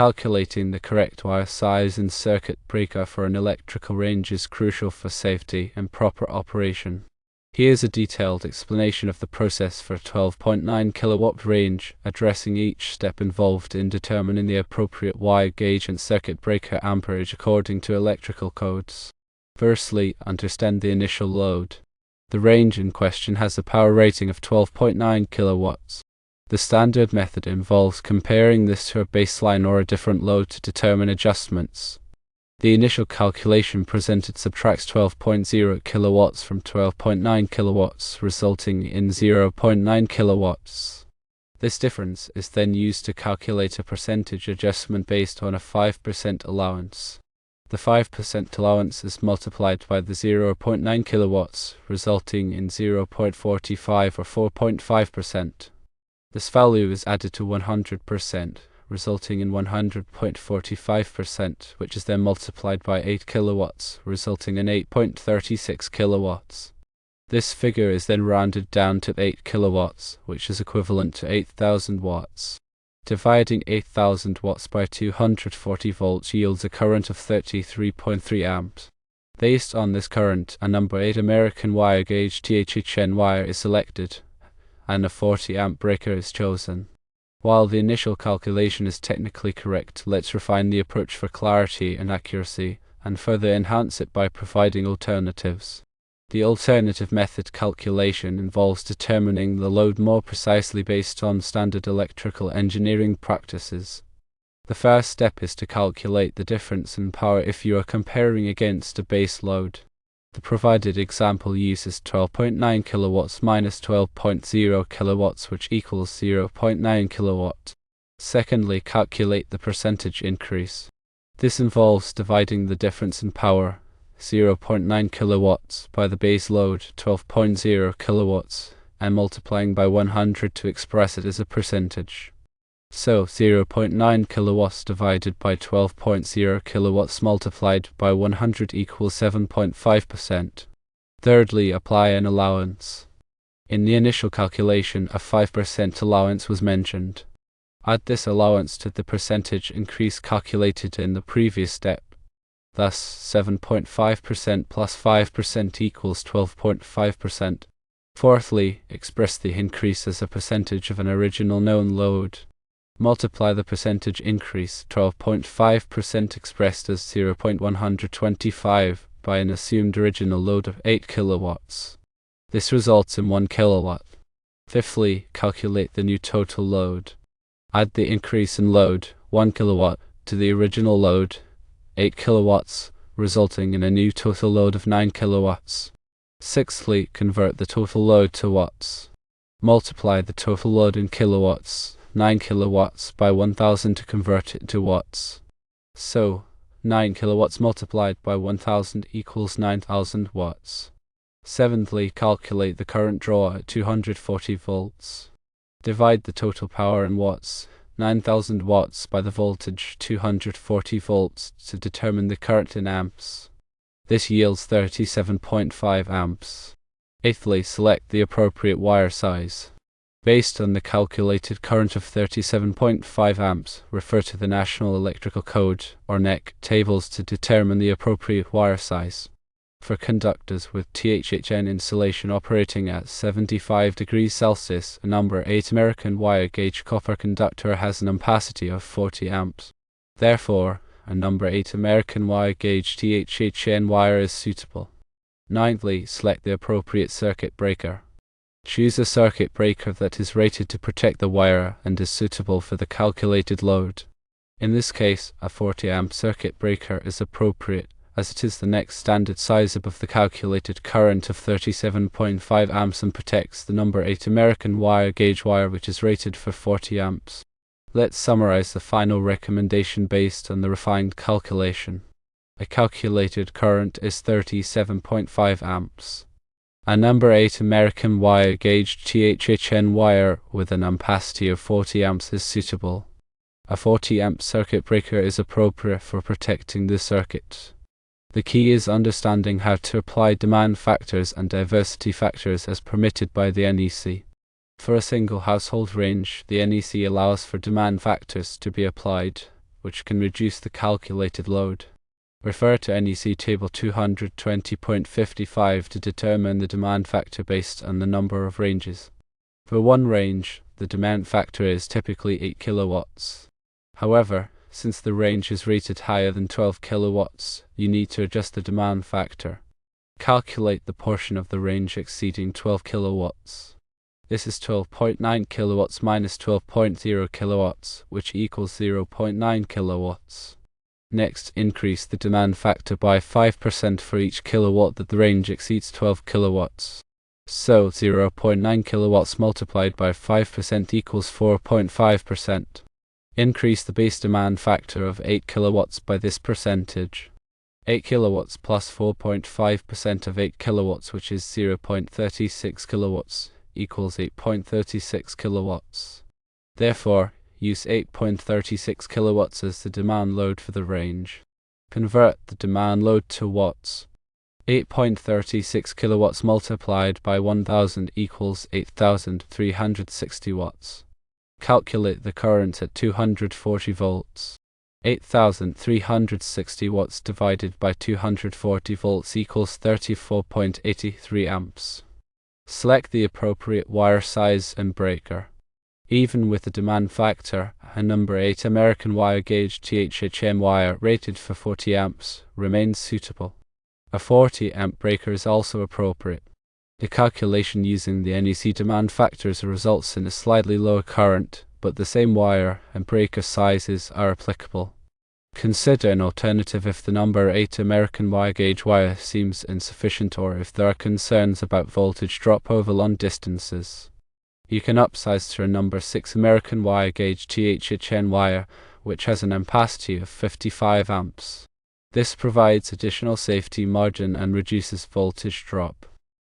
Calculating the correct wire size and circuit breaker for an electrical range is crucial for safety and proper operation. Here's a detailed explanation of the process for a 12.9 kilowatt range, addressing each step involved in determining the appropriate wire gauge and circuit breaker amperage according to electrical codes. Firstly, understand the initial load. The range in question has a power rating of 12.9 kilowatts. The standard method involves comparing this to a baseline or a different load to determine adjustments. The initial calculation presented subtracts 12.0 kilowatts from 12.9 kilowatts, resulting in 0.9 kilowatts. This difference is then used to calculate a percentage adjustment based on a 5% allowance. The 5% allowance is multiplied by the 0.9 kilowatts, resulting in 0.45 or 4.5%. This value is added to 100%. Resulting in 100.45%, which is then multiplied by 8 kilowatts, resulting in 8.36 kilowatts. This figure is then rounded down to 8 kilowatts, which is equivalent to 8,000 watts. Dividing 8,000 watts by 240 volts yields a current of 33.3 amps. Based on this current, a number 8 American wire gauge THHN wire is selected, and a 40 amp breaker is chosen. While the initial calculation is technically correct, let's refine the approach for clarity and accuracy, and further enhance it by providing alternatives. The alternative method calculation involves determining the load more precisely based on standard electrical engineering practices. The first step is to calculate the difference in power if you are comparing against a base load. The provided example uses 12.9 kilowatts minus 12.0 kilowatts, which equals 0.9 kilowatt. Secondly, calculate the percentage increase. This involves dividing the difference in power, 0.9 kilowatts, by the base load, 12.0 kilowatts, and multiplying by 100 to express it as a percentage. So, 0.9 kilowatts divided by 12.0 kilowatts multiplied by 100 equals 7.5%. Thirdly, apply an allowance. In the initial calculation, a 5% allowance was mentioned. Add this allowance to the percentage increase calculated in the previous step. Thus, 7.5% plus 5% equals 12.5%. Fourthly, express the increase as a percentage of an original known load. Multiply the percentage increase, 12.5% expressed as 0.125, by an assumed original load of 8 kilowatts. This results in 1 kilowatt. Fifthly, calculate the new total load. Add the increase in load, 1 kilowatt, to the original load, 8 kilowatts, resulting in a new total load of 9 kilowatts. Sixthly, convert the total load to watts. Multiply the total load in kilowatts, 9 kilowatts, by 1000 to convert it to watts. So, 9 kilowatts multiplied by 1000 equals 9000 watts. Seventhly, calculate the current draw at 240 volts. Divide the total power in watts, 9000 watts, by the voltage 240 volts to determine the current in amps. This yields 37.5 amps. Eighthly, select the appropriate wire size. Based on the calculated current of 37.5 amps, refer to the National Electrical Code, or NEC, tables to determine the appropriate wire size. For conductors with THHN insulation operating at 75 degrees Celsius, a number 8 American wire gauge copper conductor has an ampacity of 40 amps. Therefore, a number 8 American wire gauge THHN wire is suitable. Ninthly, select the appropriate circuit breaker. Choose a circuit breaker that is rated to protect the wire and is suitable for the calculated load. In this case, a 40 amp circuit breaker is appropriate, as it is the next standard size above the calculated current of 37.5 amps and protects the number 8 American wire gauge wire, which is rated for 40 amps. Let's summarize the final recommendation based on the refined calculation. A calculated current is 37.5 amps. A number 8 American wire gauge THHN wire with an ampacity of 40 amps is suitable. A 40 amp circuit breaker is appropriate for protecting the circuit. The key is understanding how to apply demand factors and diversity factors as permitted by the NEC. For a single household range, the NEC allows for demand factors to be applied, which can reduce the calculated load. Refer to NEC Table 220.55 to determine the demand factor based on the number of ranges. For one range, the demand factor is typically 8 kilowatts. However, since the range is rated higher than 12 kilowatts, you need to adjust the demand factor. Calculate the portion of the range exceeding 12 kilowatts. This is 12.9 kilowatts minus 12.0 kilowatts, which equals 0.9 kilowatts. Next, increase the demand factor by 5% for each kilowatt that the range exceeds 12 kilowatts. So, 0.9 kilowatts multiplied by 5% equals 4.5%. Increase the base demand factor of 8 kilowatts by this percentage. 8 kilowatts plus 4.5% of 8 kilowatts, which is 0.36 kilowatts, equals 8.36 kilowatts. Therefore, use 8.36 kilowatts as the demand load for the range. Convert the demand load to watts. 8.36 kilowatts multiplied by 1000 equals 8,360 watts. Calculate the current at 240 volts. 8,360 watts divided by 240 volts equals 34.83 amps. Select the appropriate wire size and breaker. Even with the demand factor, a number 8 American wire gauge THHM wire rated for 40 amps remains suitable. A 40 amp breaker is also appropriate. The calculation using the NEC demand factors results in a slightly lower current, but the same wire and breaker sizes are applicable. Consider an alternative if the number 8 American wire gauge wire seems insufficient or if there are concerns about voltage drop over long distances. You can upsize to a number 6 American wire gauge THHN wire, which has an ampacity of 55 amps. This provides additional safety margin and reduces voltage drop.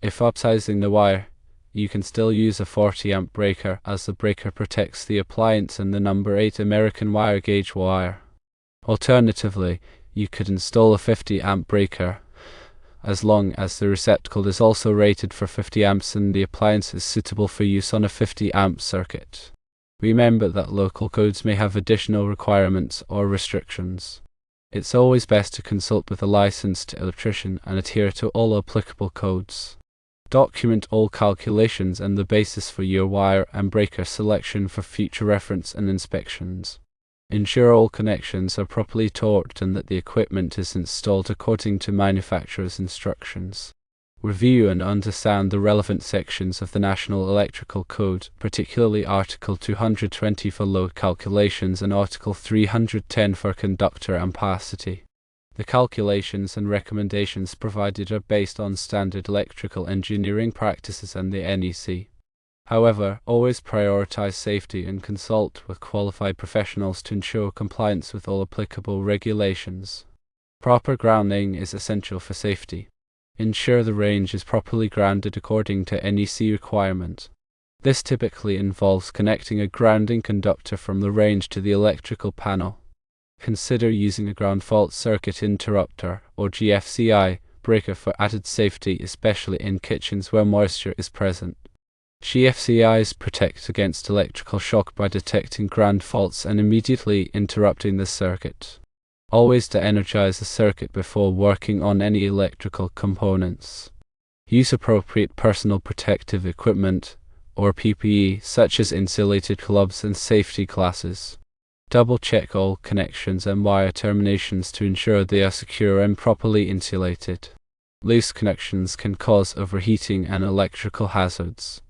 If upsizing the wire, you can still use a 40 amp breaker, as the breaker protects the appliance and the number 8 American wire gauge wire. Alternatively, you could install a 50 amp breaker, as long as the receptacle is also rated for 50 amps and the appliance is suitable for use on a 50 amp circuit. Remember that local codes may have additional requirements or restrictions. It's always best to consult with a licensed electrician and adhere to all applicable codes. Document all calculations and the basis for your wire and breaker selection for future reference and inspections. Ensure all connections are properly torqued and that the equipment is installed according to manufacturer's instructions. Review and understand the relevant sections of the National Electrical Code, particularly Article 220 for load calculations and Article 310 for conductor ampacity. The calculations and recommendations provided are based on standard electrical engineering practices and the NEC. However, always prioritize safety and consult with qualified professionals to ensure compliance with all applicable regulations. Proper grounding is essential for safety. Ensure the range is properly grounded according to NEC requirement. This typically involves connecting a grounding conductor from the range to the electrical panel. Consider using a ground fault circuit interrupter, or GFCI, breaker for added safety, especially in kitchens where moisture is present. GFCIs protect against electrical shock by detecting ground faults and immediately interrupting the circuit. Always de-energize the circuit before working on any electrical components. Use appropriate personal protective equipment, or PPE, such as insulated gloves and safety glasses. Double-check all connections and wire terminations to ensure they are secure and properly insulated. Loose connections can cause overheating and electrical hazards.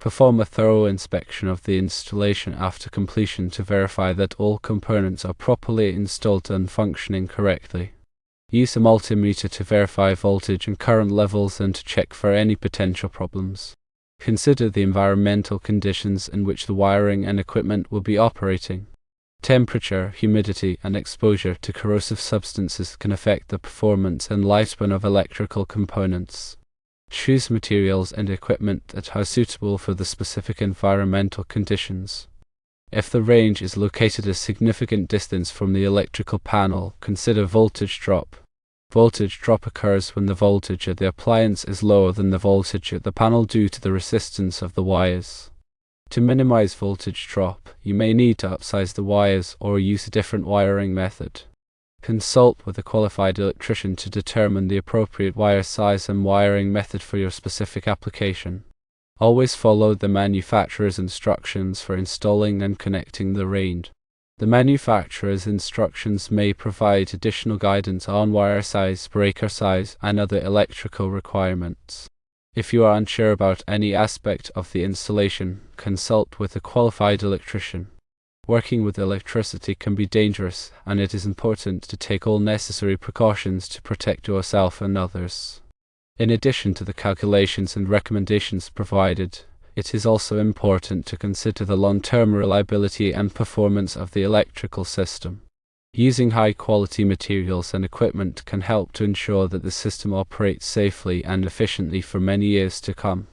Perform a thorough inspection of the installation after completion to verify that all components are properly installed and functioning correctly. Use a multimeter to verify voltage and current levels and to check for any potential problems. Consider the environmental conditions in which the wiring and equipment will be operating. Temperature, humidity, and exposure to corrosive substances can affect the performance and lifespan of electrical components. Choose materials and equipment that are suitable for the specific environmental conditions. If the range is located a significant distance from the electrical panel, consider voltage drop. Voltage drop occurs when the voltage at the appliance is lower than the voltage at the panel due to the resistance of the wires. To minimize voltage drop, you may need to upsize the wires or use a different wiring method. Consult with a qualified electrician to determine the appropriate wire size and wiring method for your specific application. Always follow the manufacturer's instructions for installing and connecting the range. The manufacturer's instructions may provide additional guidance on wire size, breaker size, and other electrical requirements. If you are unsure about any aspect of the installation, consult with a qualified electrician. Working with electricity can be dangerous, and it is important to take all necessary precautions to protect yourself and others. In addition to the calculations and recommendations provided, it is also important to consider the long-term reliability and performance of the electrical system. Using high-quality materials and equipment can help to ensure that the system operates safely and efficiently for many years to come.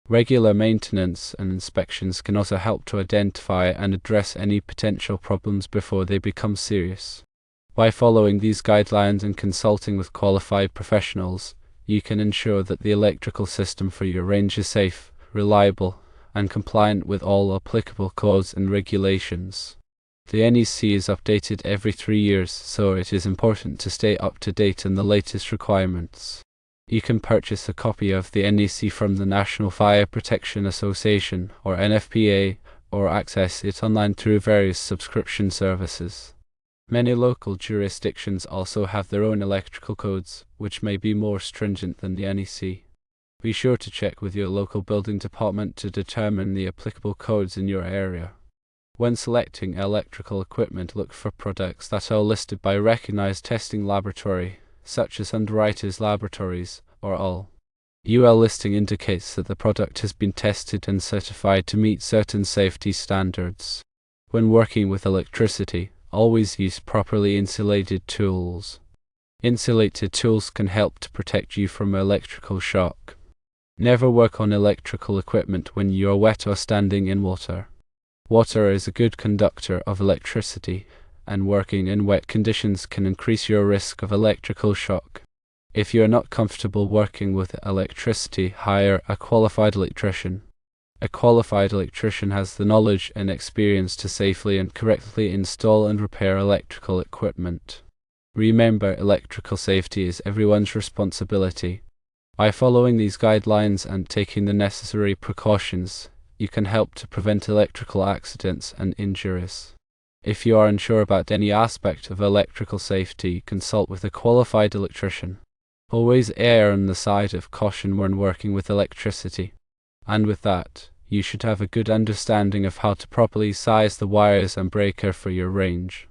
Regular maintenance and inspections can also help to identify and address any potential problems before they become serious. By following these guidelines and consulting with qualified professionals, you can ensure that the electrical system for your range is safe, reliable, and compliant with all applicable codes and regulations. The NEC is updated every 3 years, so it is important to stay up to date on the latest requirements. You can purchase a copy of the NEC from the National Fire Protection Association, or NFPA, or access it online through various subscription services. Many local jurisdictions also have their own electrical codes, which may be more stringent than the NEC. Be sure to check with your local building department to determine the applicable codes in your area. When selecting electrical equipment, look for products that are listed by a recognized testing laboratory, such as Underwriters Laboratories, or UL. UL listing indicates that the product has been tested and certified to meet certain safety standards. When working with electricity, always use properly insulated tools. Insulated tools can help to protect you from electrical shock. Never work on electrical equipment when you are wet or standing in water. Water is a good conductor of electricity, and working in wet conditions can increase your risk of electrical shock. If you are not comfortable working with electricity, hire a qualified electrician. A qualified electrician has the knowledge and experience to safely and correctly install and repair electrical equipment. Remember, electrical safety is everyone's responsibility. By following these guidelines and taking the necessary precautions, you can help to prevent electrical accidents and injuries. If you are unsure about any aspect of electrical safety, consult with a qualified electrician. Always err on the side of caution when working with electricity. And with that, you should have a good understanding of how to properly size the wires and breaker for your range.